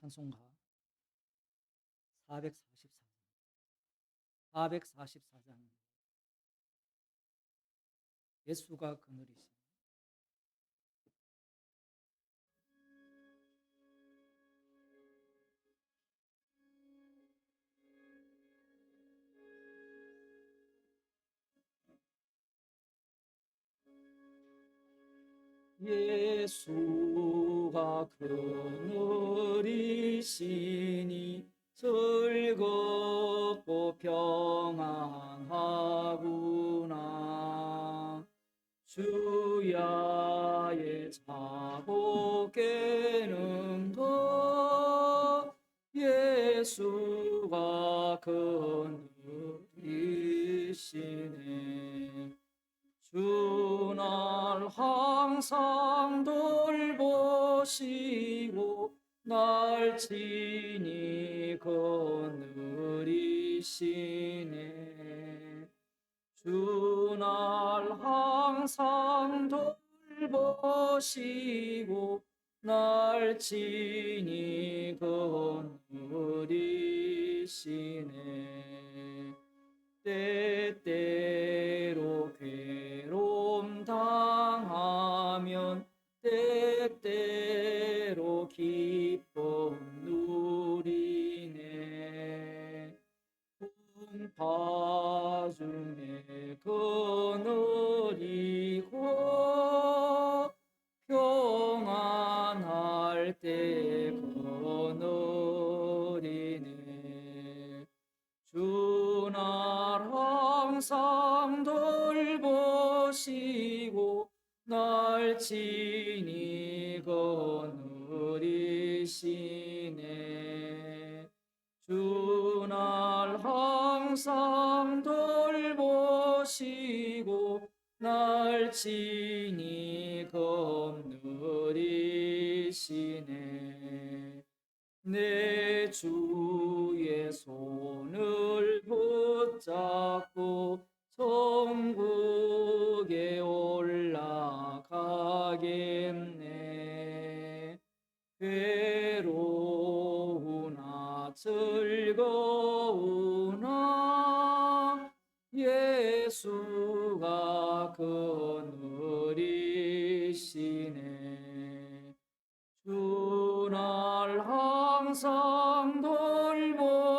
찬송가 444장 444장 예수가 그늘이시니 예수가 그늘이시니 즐겁고 평안하구나. 주야의 자고 깨는 것 예수가 그늘이시네. 주 날 항상 돌보시고 날 친히 거느리시네. 주 날 항상 돌보시고 날 친히 거느리시네. 때때로 괴로움 당하면 때때로 기쁨 누리네. 풍파 중에 그늘이고 평안할 때 그늘이네. 주 날 항상 돌보시고 날 친히 거느리시네. 주 날 항상 돌보시고 날 친히 거느리시네. 내 주의 손을 붙잡고 천국에 올라가겠네. 괴로우나 즐거우나 예수가 그늘이시네. 주 날 항상 돌보시고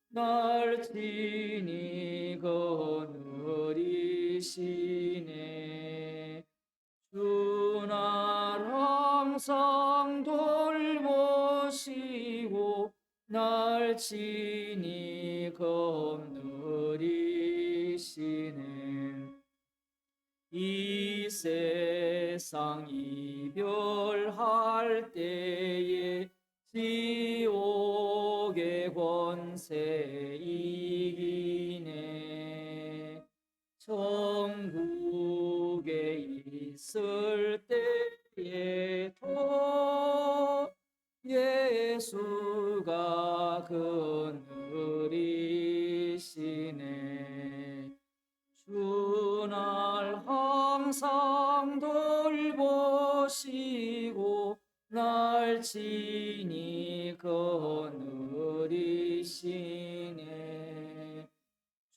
날 친히 거느리시네. 주 날 항상 돌보시고 날 친히 거느리시네. 이 세상 이별할 때에 지옥의 권세 이기네. 천국에 있을 때에도 예수가 그늘이시네. 주 날 항상 돌보시고 날 친히 거느리시네.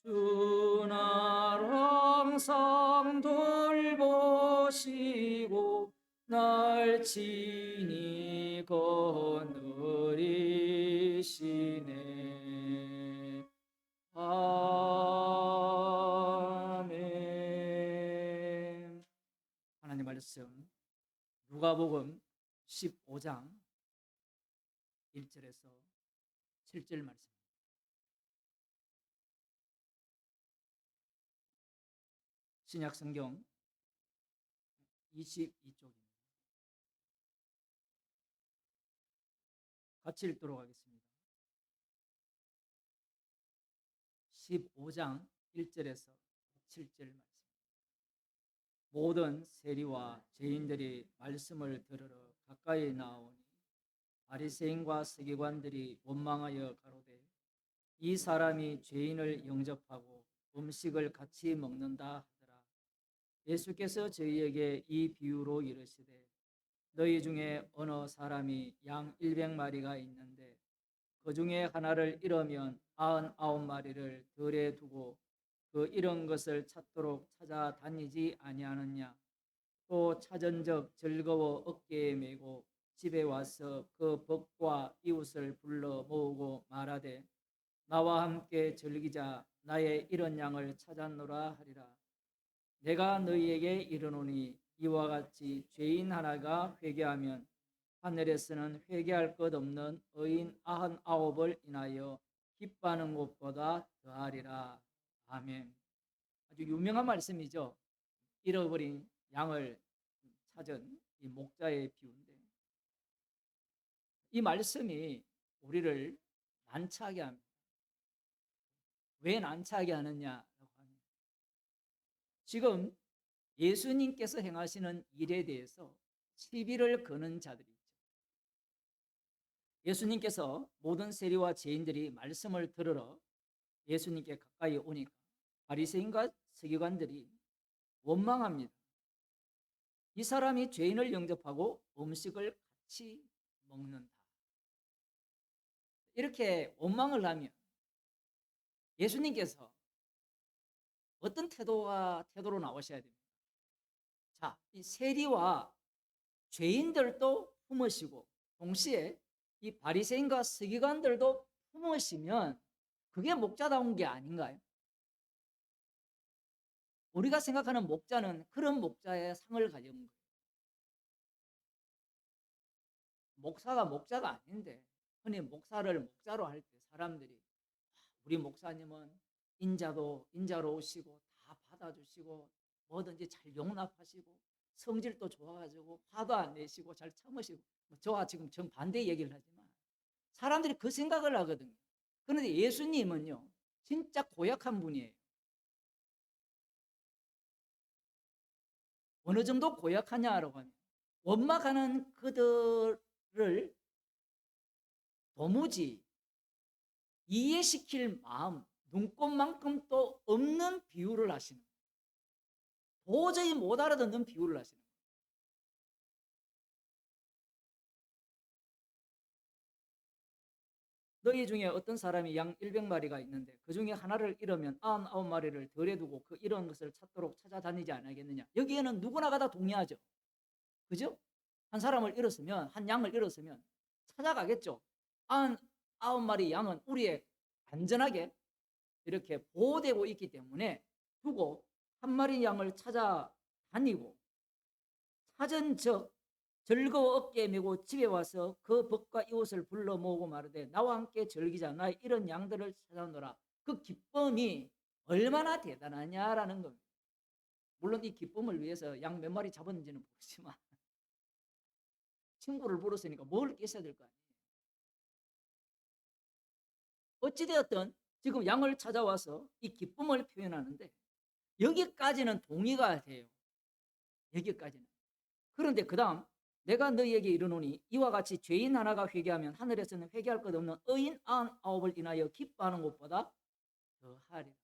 주 날 항상 돌보시고 날 친히 거느리시네. 아멘. 하나님 말씀 누가복음 15장 1절에서 7절 말씀. 신약 성경 22쪽입니다. 같이 읽도록 하겠습니다. 15장 1절에서 7절 말씀. 모든 세리와 죄인들이 말씀을 들으러 가까이 나오니 바리새인과 서기관들이 원망하여 가로되 이 사람이 죄인을 영접하고 음식을 같이 먹는다 하더라. 예수께서 저희에게 이 비유로 이르시되 너희 중에 어느 사람이 양 100마리가 있는데 그 중에 하나를 잃으면 99마리를 들에 두고 그 잃은 것을 찾도록 찾아다니지 아니하느냐. 또 찾은즉 즐거워 어깨에 메고 집에 와서 그 벗과 이웃을 불러 모으고 말하되 나와 함께 즐기자. 나의 잃은 양을 찾았노라 하리라. 내가 너희에게 이르노니 이와 같이 죄인 하나가 회개하면 하늘에서는 회개할 것 없는 의인 99을 인하여 기뻐하는 것보다 더하리라. 아멘. 아주 유명한 말씀이죠. 잃어버린 양을 찾은 이 목자의 비유인데, 이 말씀이 우리를 난처하게 합니다. 왜 난처하게 하느냐라고 하면, 지금 예수님께서 행하시는 일에 대해서 시비를 거는 자들이 있죠. 예수님께서 모든 세리와 죄인들이 말씀을 들으러 예수님께 가까이 오니까 바리새인과 서기관들이 원망합니다. 이 사람이 죄인을 영접하고 음식을 같이 먹는다. 이렇게 원망을 하면 예수님께서 어떤 태도로 나오셔야 됩니다. 자, 이 세리와 죄인들도 품으시고 동시에 이 바리새인과 서기관들도 품으시면 그게 목자다운 게 아닌가요? 우리가 생각하는 목자는 그런 목자의 상을 가진 거예요. 목사가 목자가 아닌데 흔히 목사를 목자로 할 때 사람들이 우리 목사님은 인자로 오시고 다 받아주시고 뭐든지 잘 용납하시고 성질도 좋아가지고 화도 안 내시고 잘 참으시고, 저와 지금 정반대 얘기를 하지만 사람들이 그 생각을 하거든요. 그런데 예수님은요 진짜 고약한 분이에요. 어느 정도 고약하냐라고 하면 원망하는 그들을 도무지 이해시킬 마음, 눈꼽만큼도 없는 비유를 하시는 거예요. 도저히 못 알아듣는 비유를 하시는 거예요. 너희 중에 어떤 사람이 양 100마리가 있는데 그 중에 하나를 잃으면 99마리를 덜에 두고 그 잃은 것을 찾도록 찾아다니지 않겠느냐. 여기에는 누구나가 다 동의하죠. 그죠? 한 사람을 잃었으면, 한 양을 잃었으면 찾아가겠죠. 99마리 양은 우리의 안전하게 이렇게 보호되고 있기 때문에 두고 한 마리 양을 찾아다니고 찾은 즉 즐거워 어깨에 메고 집에 와서 그 벗과 이웃을 불러 모으고 말하되 나와 함께 즐기자. 나의 이런 양들을 찾아오너라. 그 기쁨이 얼마나 대단하냐라는 겁니다. 물론 이 기쁨을 위해서 양 몇 마리 잡았는지는 모르지만 친구를 불렀으니까 뭘 깨셔야 될 거 아니에요. 어찌되었든 지금 양을 찾아와서 이 기쁨을 표현하는데 여기까지는 동의가 돼요. 여기까지는. 그런데 그 다음 내가 너희에게 이르노니 이와 같이 죄인 하나가 회개하면 하늘에서는 회개할 것 없는 의인 99을 인하여 기뻐하는 것보다 더하리라.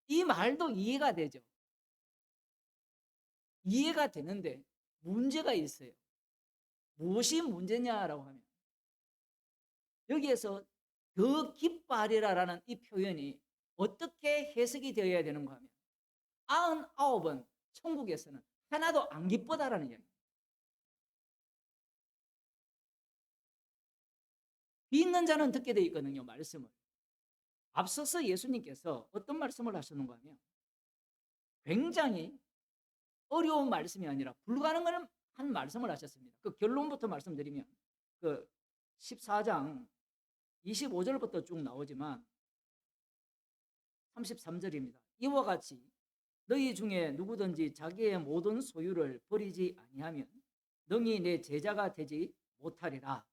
이 말도 이해가 되죠. 이해가 되는데 문제가 있어요. 무엇이 문제냐라고 하면 여기에서 더 기뻐하리라라는 이 표현이 어떻게 해석이 되어야 되는가 하면 99은 천국에서는 하나도 안 기쁘다라는 이야기입니다. 귀 있는 자는 듣게 되어 있거든요. 말씀을. 앞서서 예수님께서 어떤 말씀을 하셨는가 하면 굉장히 어려운 말씀이 아니라 불가능한 말씀을 하셨습니다. 그 결론부터 말씀드리면 그 14장 25절부터 쭉 나오지만 33절입니다. 이와 같이 너희 중에 누구든지 자기의 모든 소유를 버리지 아니하면 능히 내 제자가 되지 못하리라.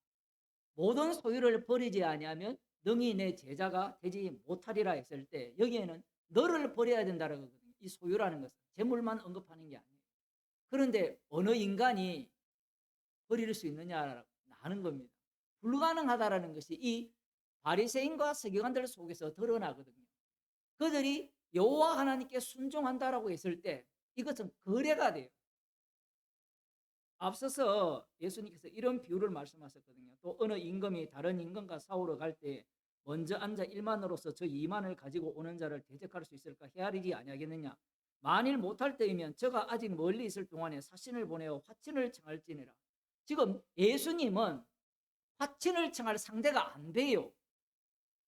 모든 소유를 버리지 아니하면 능히 내 제자가 되지 못하리라 했을 때 여기에는 너를 버려야 된다는 거거든요. 이 소유라는 것은 재물만 언급하는 게 아니에요. 그런데 어느 인간이 버릴 수 있느냐라는 겁니다. 불가능하다라는 것이 이 바리새인과 서기관들 속에서 드러나거든요. 그들이 여호와 하나님께 순종한다라고 했을 때 이것은 거래가 돼요. 앞서서 예수님께서 이런 비유를 말씀하셨거든요. 또 어느 임금이 다른 임금과 싸우러 갈 때 먼저 앉아 1만으로서 저 2만을 가지고 오는 자를 대적할 수 있을까 헤아리지 아니하겠느냐. 만일 못할 때이면 저가 아직 멀리 있을 동안에 사신을 보내어 화친을 청할지니라. 지금 예수님은 화친을 청할 상대가 안 돼요.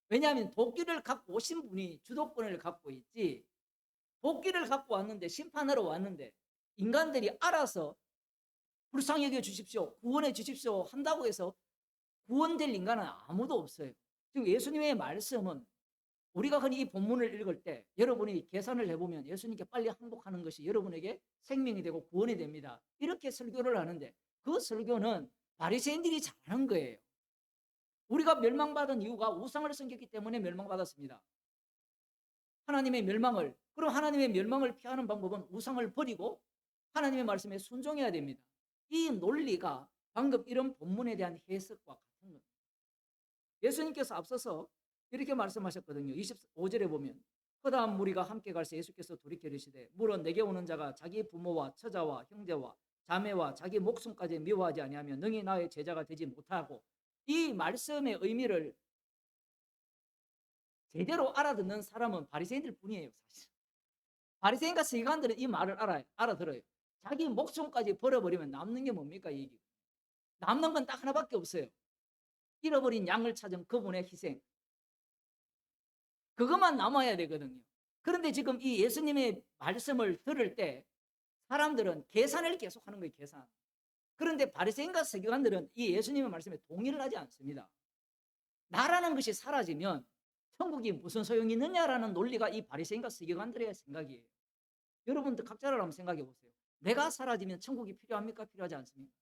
왜냐하면 도끼를 갖고 오신 분이 주도권을 갖고 있지, 도끼를 갖고 왔는데, 심판하러 왔는데 인간들이 알아서 불쌍히 여겨 주십시오, 구원해 주십시오 한다고 해서 구원될 인간은 아무도 없어요. 지금 예수님의 말씀은 우리가 흔히 이 본문을 읽을 때 여러분이 계산을 해보면 예수님께 빨리 항복하는 것이 여러분에게 생명이 되고 구원이 됩니다. 이렇게 설교를 하는데 그 설교는 바리새인들이 잘하는 거예요. 우리가 멸망받은 이유가 우상을 섬겼기 때문에 멸망받았습니다. 하나님의 멸망을, 그럼 하나님의 멸망을 피하는 방법은 우상을 버리고 하나님의 말씀에 순종해야 됩니다. 이 논리가 방금 이런 본문에 대한 해석과 같은 겁니다. 예수님께서 앞서서 이렇게 말씀하셨거든요. 25절에 보면 허다한 무리가 함께 갈새 예수께서 돌이켜 이르시되 물은 내게 오는 자가 자기 부모와 처자와 형제와 자매와 자기 목숨까지 미워하지 아니하면 능히 나의 제자가 되지 못하고, 이 말씀의 의미를 제대로 알아듣는 사람은 바리새인들 뿐이에요. 사실 바리새인과 서기관들은 이 말을 알아들어요. 자기 목숨까지 버려버리면 남는 게 뭡니까? 이 얘기. 남는 건 딱 하나밖에 없어요. 잃어버린 양을 찾은 그분의 희생. 그것만 남아야 되거든요. 그런데 지금 이 예수님의 말씀을 들을 때 사람들은 계산을 계속하는 거예요. 계산. 그런데 바리새인과 서기관들은 이 예수님의 말씀에 동의를 하지 않습니다. 나라는 것이 사라지면 천국이 무슨 소용이 있느냐라는 논리가 이 바리새인과 서기관들의 생각이에요. 여러분들 각자를 한번 생각해 보세요. 내가 사라지면 천국이 필요합니까? 필요하지 않습니까?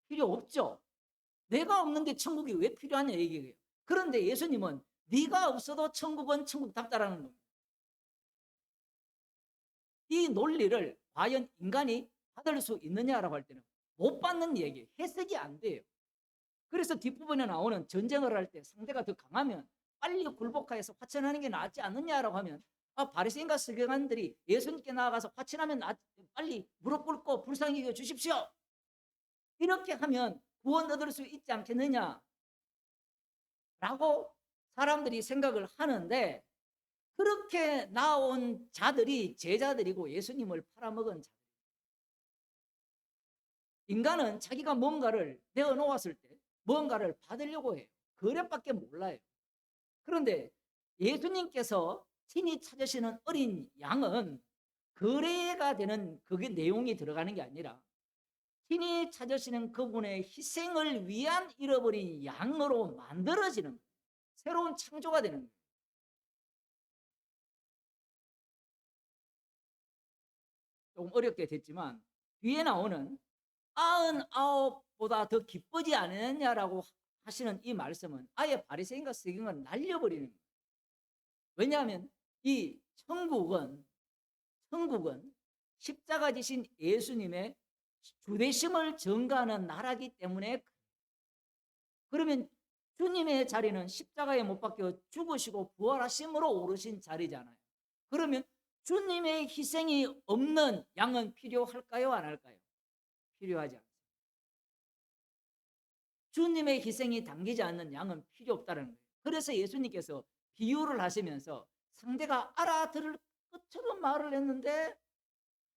필요 없죠. 내가 없는데 천국이 왜 필요하냐 얘기예요. 그런데 예수님은 네가 없어도 천국은 천국답다라는 겁니다. 이 논리를 과연 인간이 받을 수 있느냐라고 할 때는 못 받는 얘기, 해석이 안 돼요. 그래서 뒷부분에 나오는 전쟁을 할 때 상대가 더 강하면 빨리 굴복하여서 화친하는 게 낫지 않느냐라고 하면, 바리새인과 서기관들이 예수님께 나아가서 화친하면 빨리 무릎 꿇고 불쌍히 여겨 주십시오, 이렇게 하면 구원 얻을 수 있지 않겠느냐라고 사람들이 생각을 하는데, 그렇게 나온 자들이 제자들이고 예수님을 팔아먹은 자들. 인간은 자기가 뭔가를 내어놓았을 때 뭔가를 받으려고 해요. 거래밖에 몰라요. 그런데 예수님께서 친히 찾으시는 어린 양은 거래가 되는 그게 내용이 들어가는 게 아니라 친히 찾으시는 그분의 희생을 위한 잃어버린 양으로 만들어지는 새로운 창조가 되는 거예요. 조금 어렵게 됐지만 뒤에 나오는 99보다 더 기쁘지 않느냐라고 하시는 이 말씀은 아예 바리새인과 서기관을 날려버리는 거예요. 왜냐하면 이 천국은 십자가 지신 예수님의 주대심을 증거하는 나라기 때문에, 그러면 주님의 자리는 십자가에 못 박혀 죽으시고 부활하심으로 오르신 자리잖아요. 그러면 주님의 희생이 없는 양은 필요할까요? 안 할까요? 필요하지 않습니다. 주님의 희생이 담기지 않는 양은 필요 없다는 거예요. 그래서 예수님께서 비유를 하시면서 상대가 알아들을 것처럼 말을 했는데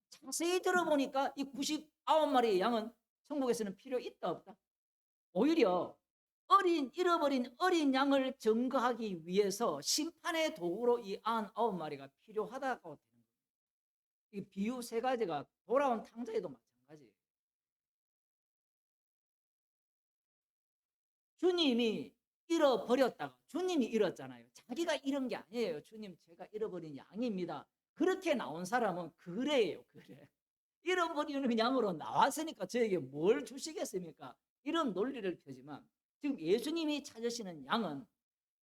자세히 들어보니까 이 99마리의 양은 천국에서는 필요 있다 없다? 오히려 잃어버린 어린 양을 증거하기 위해서 심판의 도구로 이 99마리가 필요하다고 되는 거예요. 이 비유 세 가지가 돌아온 탕자에도 마찬가지예요. 주님이 잃어버렸다가, 주님이 잃었잖아요. 자기가 잃은 게 아니에요. 주님, 제가 잃어버린 양입니다. 그렇게 나온 사람은 그래요. 그래. 잃어버리는 양으로 나왔으니까 저에게 뭘 주시겠습니까? 이런 논리를 펴지만 지금 예수님이 찾으시는 양은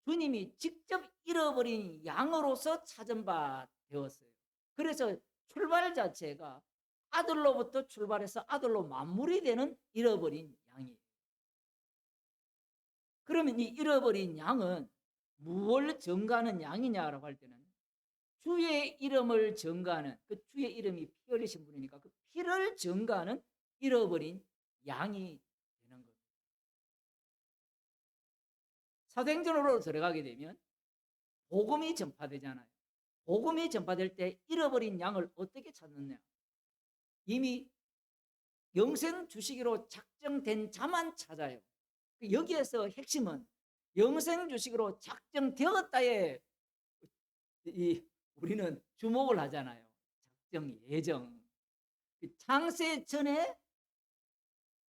주님이 직접 잃어버린 양으로서 찾은 바 되었어요. 그래서 출발 자체가 아들로부터 출발해서 아들로 만물이 되는 잃어버린 양이에요. 그러면 이 잃어버린 양은 무엇을 증거하는 양이냐라고 할 때는 주의 이름을 증거하는, 그 주의 이름이 피 흘리신 분이니까 그 피를 증거하는 잃어버린 양이 되는 것. 사도행전으로 들어가게 되면 복음이 전파되잖아요. 복음이 전파될 때 잃어버린 양을 어떻게 찾느냐? 이미 영생 주시기로 작정된 자만 찾아요. 여기에서 핵심은 영생 주시기로 작정되었다에 우리는 주목을 하잖아요. 작정, 예정. 창세 전에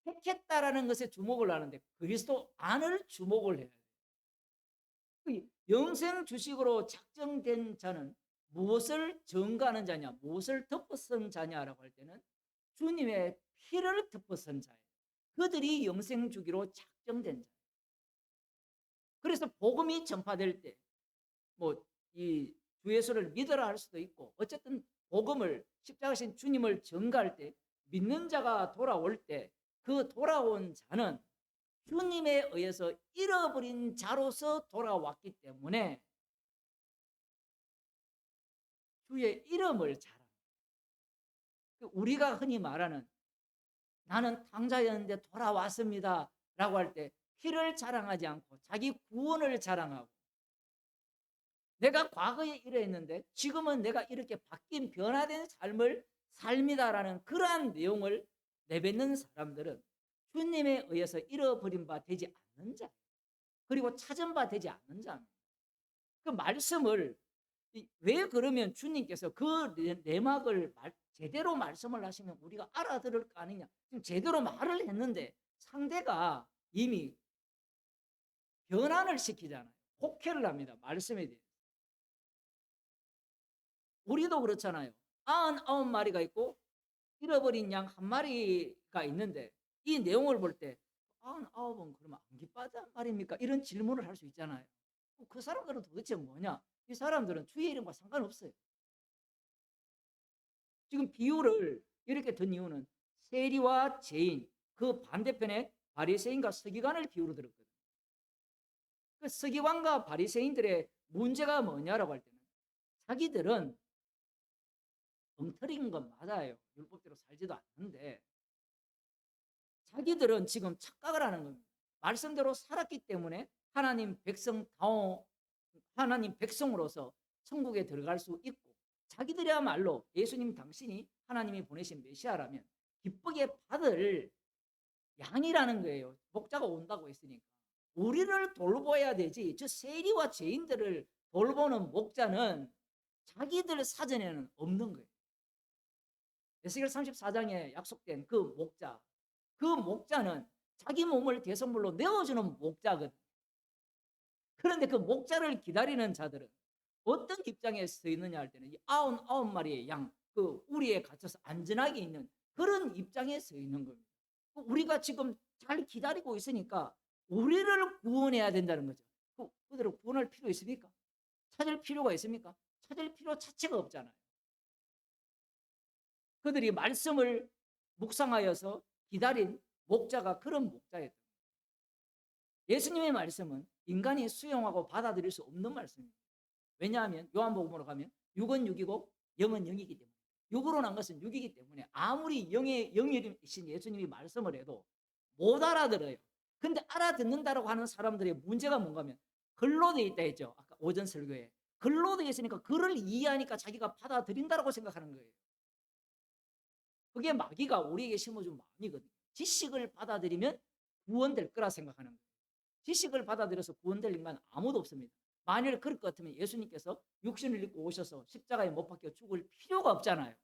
택했다라는 것에 주목을 하는데 그리스도 안을 주목을 해야 돼요. 영생 주식으로 작정된 자는 무엇을 증거하는 자냐, 무엇을 덮어쓴 자냐라고 할 때는 주님의 피를 덮어쓴 자예요. 그들이 영생 주기로 작정된 자. 그래서 복음이 전파될 때 뭐 이 주 예수를 믿으라 할 수도 있고 어쨌든 복음을 십자가신 주님을 증거할 때 믿는 자가 돌아올 때 그 돌아온 자는 주님에 의해서 잃어버린 자로서 돌아왔기 때문에 주의 이름을 자랑. 우리가 흔히 말하는 나는 탕자였는데 돌아왔습니다 라고 할 때 피를 자랑하지 않고 자기 구원을 자랑하고 내가 과거에 이러했는데 지금은 내가 이렇게 바뀐 변화된 삶을 삽니다라는 그러한 내용을 내뱉는 사람들은 주님에 의해서 잃어버린 바 되지 않는 자, 그리고 찾은 바 되지 않는 자입니다. 그 말씀을 왜 그러면 주님께서 그 내막을 제대로 말씀을 하시면 우리가 알아들을 거 아니냐. 지금 제대로 말을 했는데 상대가 이미 변환을 시키잖아요. 혹해를 합니다. 말씀에 대해. 우리도 그렇잖아요. 99마리가 있고 잃어버린 양 1마리가 있는데 이 내용을 볼 때 99은 그러면 안 기뻐하단 말입니까? 이런 질문을 할 수 있잖아요. 그 사람들은 도대체 뭐냐? 이 사람들은 주의 이름과 상관없어요. 지금 비유를 이렇게 든 이유는 세리와 죄인, 그 반대편에 바리새인과 서기관을 비유로 들었거든요. 그 서기관과 바리새인들의 문제가 뭐냐라고 할 때는 자기들은 엉터리인 건 맞아요. 율법대로 살지도 않는데 자기들은 지금 착각을 하는 겁니다. 말씀대로 살았기 때문에 하나님 백성으로서 천국에 들어갈 수 있고 자기들이야말로 예수님 당신이 하나님이 보내신 메시아라면 기쁘게 받을 양이라는 거예요. 목자가 온다고 했으니까. 우리를 돌보아야 되지. 저 세리와 죄인들을 돌보는 목자는 자기들 사전에는 없는 거예요. 에스겔 34장에 약속된 그 목자, 그 목자는 자기 몸을 대성물로 내어주는 목자거든. 그런데 그 목자를 기다리는 자들은 어떤 입장에 서 있느냐 할 때는 이 99마리의 양, 그 우리에 갇혀서 안전하게 있는 그런 입장에 서 있는 겁니다. 우리가 지금 잘 기다리고 있으니까 우리를 구원해야 된다는 거죠. 그들을 구원할 필요 있습니까? 찾을 필요가 있습니까? 찾을 필요 자체가 없잖아요. 그들이 말씀을 묵상하여서 기다린 목자가 그런 목자였다. 예수님의 말씀은 인간이 수용하고 받아들일 수 없는 말씀입니다. 왜냐하면 요한복음으로 가면 육은 육이고 영은 영이기 때문에 육으로 난 것은 육이기 때문에 아무리 영이신 예수님이 말씀을 해도 못 알아들어요. 근데 알아듣는다라고 하는 사람들의 문제가 뭔가 하면 글로 되어 있다 했죠. 아까 오전 설교에. 글로 되어 있으니까 글을 이해하니까 자기가 받아들인다라고 생각하는 거예요. 그게 마귀가 우리에게 심어준 마음이거든요. 지식을 받아들이면 구원될 거라 생각하는 거예요. 지식을 받아들여서 구원될 인간은 아무도 없습니다. 만일 그럴 것 같으면 예수님께서 육신을 입고 오셔서 십자가에 못 박혀 죽을 필요가 없잖아요.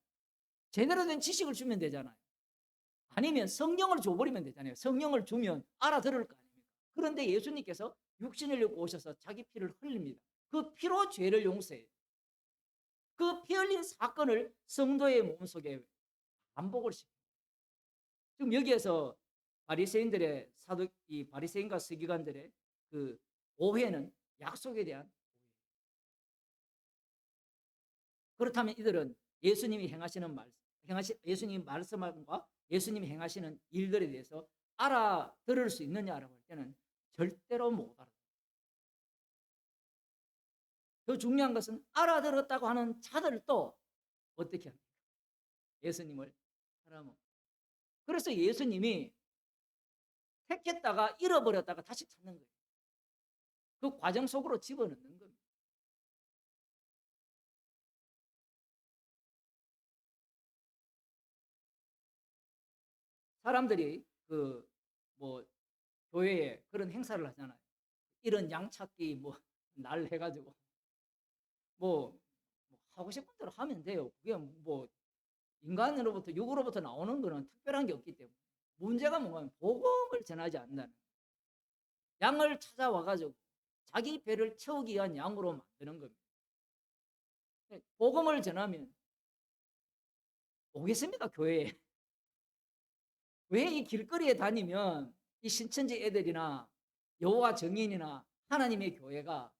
제대로 된 지식을 주면 되잖아요. 아니면 성령을 줘버리면 되잖아요. 성령을 주면 알아들을 거 아닙니까? 그런데 예수님께서 육신을 입고 오셔서 자기 피를 흘립니다. 그 피로 죄를 용서해요. 그 피 흘린 사건을 성도의 몸속에 반복을 시킵니다. 지금 여기에서 바리새인들의 이 바리새인과 서기관들의 그 오해는 약속에 대한 오해. 그렇다면 이들은 예수님이 예수님이 말씀과 예수님이 행하시는 일들에 대해서 알아들을 수 있느냐라고 할 때는 절대로 못 알아들어요. 더 중요한 것은 알아들었다고 하는 자들도 어떻게 합니까? 예수님을 사람은 그래서 예수님이 택했다가 잃어버렸다가 다시 찾는 거예요. 그 과정 속으로 집어넣는 겁니다. 사람들이 뭐 교회에 그런 행사를 하잖아요. 이런 양 찾기 뭐 날 해가지고 뭐 하고 싶은 대로 하면 돼요. 그게 뭐 인간으로부터 육으로부터 나오는 거는 특별한 게 없기 때문에. 문제가 뭐냐면 복음을 전하지 않는다는 거예요. 양을 찾아와가지고 자기 배를 채우기 위한 양으로 만드는 겁니다. 복음을 전하면 오겠습니까, 교회에? 왜 이 길거리에 다니면 이 신천지 애들이나 여호와 증인이나 하나님의 교회가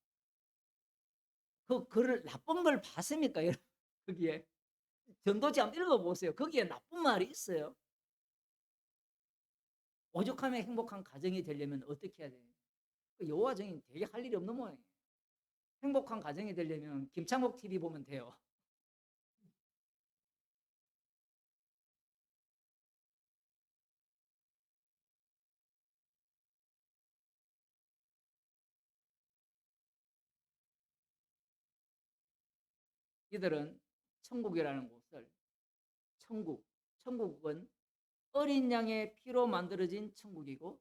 그 글을 나쁜 걸 봤습니까? 여러분? 거기에 전도지 한번 읽어보세요. 거기에 나쁜 말이 있어요. 오죽하면 행복한 가정이 되려면 어떻게 해야 돼요? 여호와 증인 되게 할 일이 없는 모양이에요. 행복한 가정이 되려면 김창옥 TV 보면 돼요. 이들은 천국이라는 곳을 천국은 어린 양의 피로 만들어진 천국이고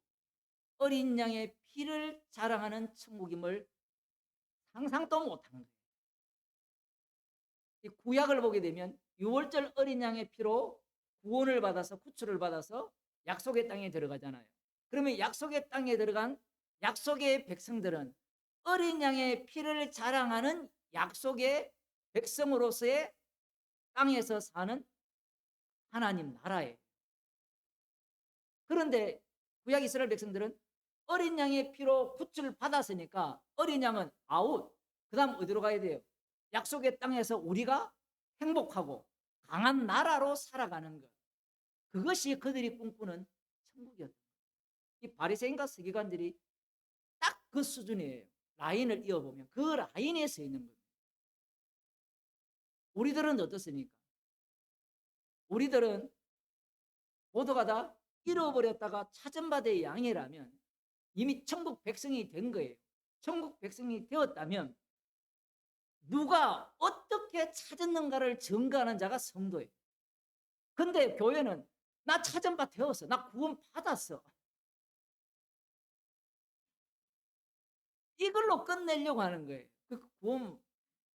어린 양의 피를 자랑하는 천국임을 상상도 못한 거예요. 이 구약을 보게 되면 유월절 어린 양의 피로 구원을 받아서 구출을 받아서 약속의 땅에 들어가잖아요. 그러면 약속의 땅에 들어간 약속의 백성들은 어린 양의 피를 자랑하는 약속의 백성으로서의 땅에서 사는 하나님 나라예요. 그런데 구약 이스라엘 백성들은 어린 양의 피로 구출을 받았으니까 어린 양은 아웃. 그 다음 어디로 가야 돼요? 약속의 땅에서 우리가 행복하고 강한 나라로 살아가는 것. 그것이 그들이 꿈꾸는 천국이었다. 이 바리새인과 서기관들이 딱 그 수준이에요. 라인을 이어보면 그 라인에 서 있는 거예요. 우리들은 어떻습니까? 우리들은 모두가 다 잃어버렸다가 찾은 바의 양이라면 이미 천국 백성이 된 거예요. 천국 백성이 되었다면 누가 어떻게 찾았는가를 증거하는 자가 성도예요. 근데 교회는 나 찾은 바 되었어. 나 구원 받았어. 이걸로 끝내려고 하는 거예요. 그 구원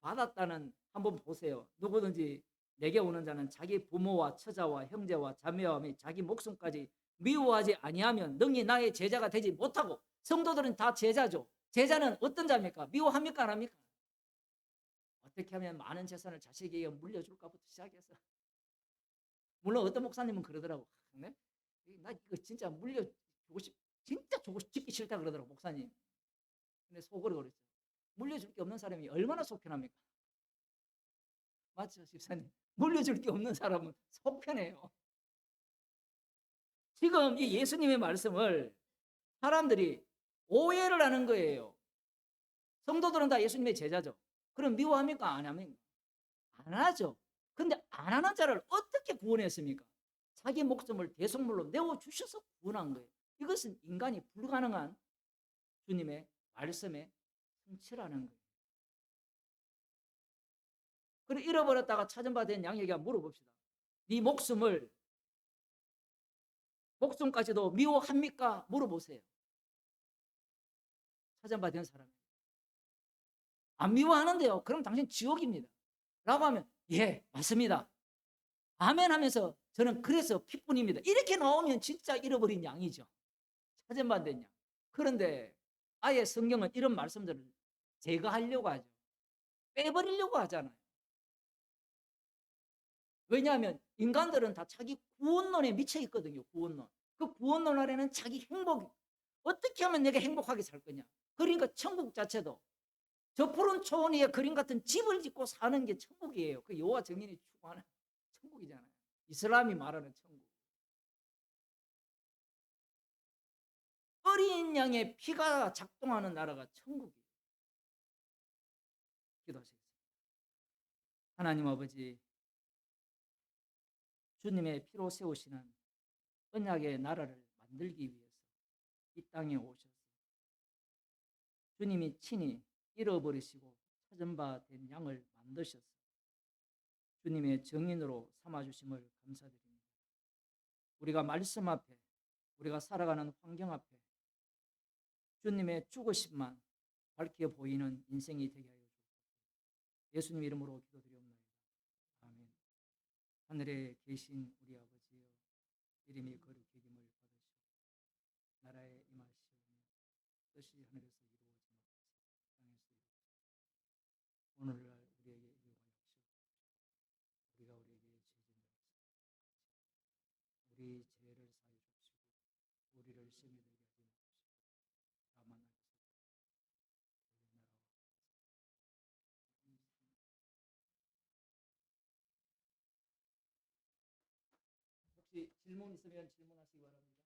받았다는 한번 보세요. 누구든지 내게 오는 자는 자기 부모와 처자와 형제와 자매와 및 자기 목숨까지 미워하지 아니하면 능히 나의 제자가 되지 못하고. 성도들은 다 제자죠. 제자는 어떤 자입니까? 미워합니까? 안 합니까? 어떻게 하면 많은 재산을 자식에게 물려줄까부터 시작해서, 물론 어떤 목사님은 그러더라고. 네? 나 이거 진짜 물려주고 진짜 주고 싶기 싫다 그러더라고, 목사님. 근데 속으로 그랬죠. 물려줄 게 없는 사람이 얼마나 속편합니까? 맞죠, 집사님? 물려줄 게 없는 사람은 속편해요. 지금 이 예수님의 말씀을 사람들이 오해를 하는 거예요. 성도들은 다 예수님의 제자죠. 그럼 미워합니까? 안 합니까? 안 하죠. 근데 안 하는 자를 어떻게 구원했습니까? 자기 목숨을 대속물로 내어주셔서 구원한 거예요. 이것은 인간이 불가능한 주님의 말씀의 성취라는 거예요. 그래 잃어버렸다가 찾은 바 된 양에게 물어봅시다. 네 목숨까지도 미워합니까? 물어보세요. 찾은 바 된 사람. 안 미워하는데요. 그럼 당신 지옥입니다. 라고 하면 예, 맞습니다. 아멘 하면서 저는 그래서 피뿐입니다. 이렇게 나오면 진짜 잃어버린 양이죠. 찾은 바 된 양. 그런데 아예 성경은 이런 말씀들을 제거하려고 하죠. 빼버리려고 하잖아요. 왜냐하면 인간들은 다 자기 구원론에 미쳐 있거든요. 구원론. 그 구원론 아래는 자기 행복, 어떻게 하면 내가 행복하게 살 거냐. 그러니까 천국 자체도 저 푸른 초원 위에 그림 같은 집을 짓고 사는 게 천국이에요. 그 여호와 증인이 추구하는 천국이잖아요. 이슬람이 말하는 천국. 어린 양의 피가 작동하는 나라가 천국이에요. 기도하시겠습니다. 하나님 아버지, 주님의 피로 세우시는 언약의 나라를 만들기 위해서 이 땅에 오셔서 주님이 친히 잃어버리시고 찾은 바 된 양을 만드셔서 주님의 증인으로 삼아주심을 감사드립니다. 우리가 말씀 앞에, 우리가 살아가는 환경 앞에 주님의 죽으심만 밝혀 보이는 인생이 되게 하여 주옵소서. 예수님 이름으로 기도드리옵나이다. 아멘. 하늘에 계신 우리 아버지여, 이름이 거룩히 여김을 받으시오. 나라에 임하시오며 뜻이 하늘에서 이루어진 것 같이 땅에서 이루어지고, 오늘날 우리에게 일용할 약속을 주시고 우리가 우리에게 죄진 자를 사하여 우리 죄를 사하여 주시고 우리를 시험에 들게 하지 마시고 다만 하시고 우리 나라와 혹시 질문 있으면 질문하시기 바랍니다.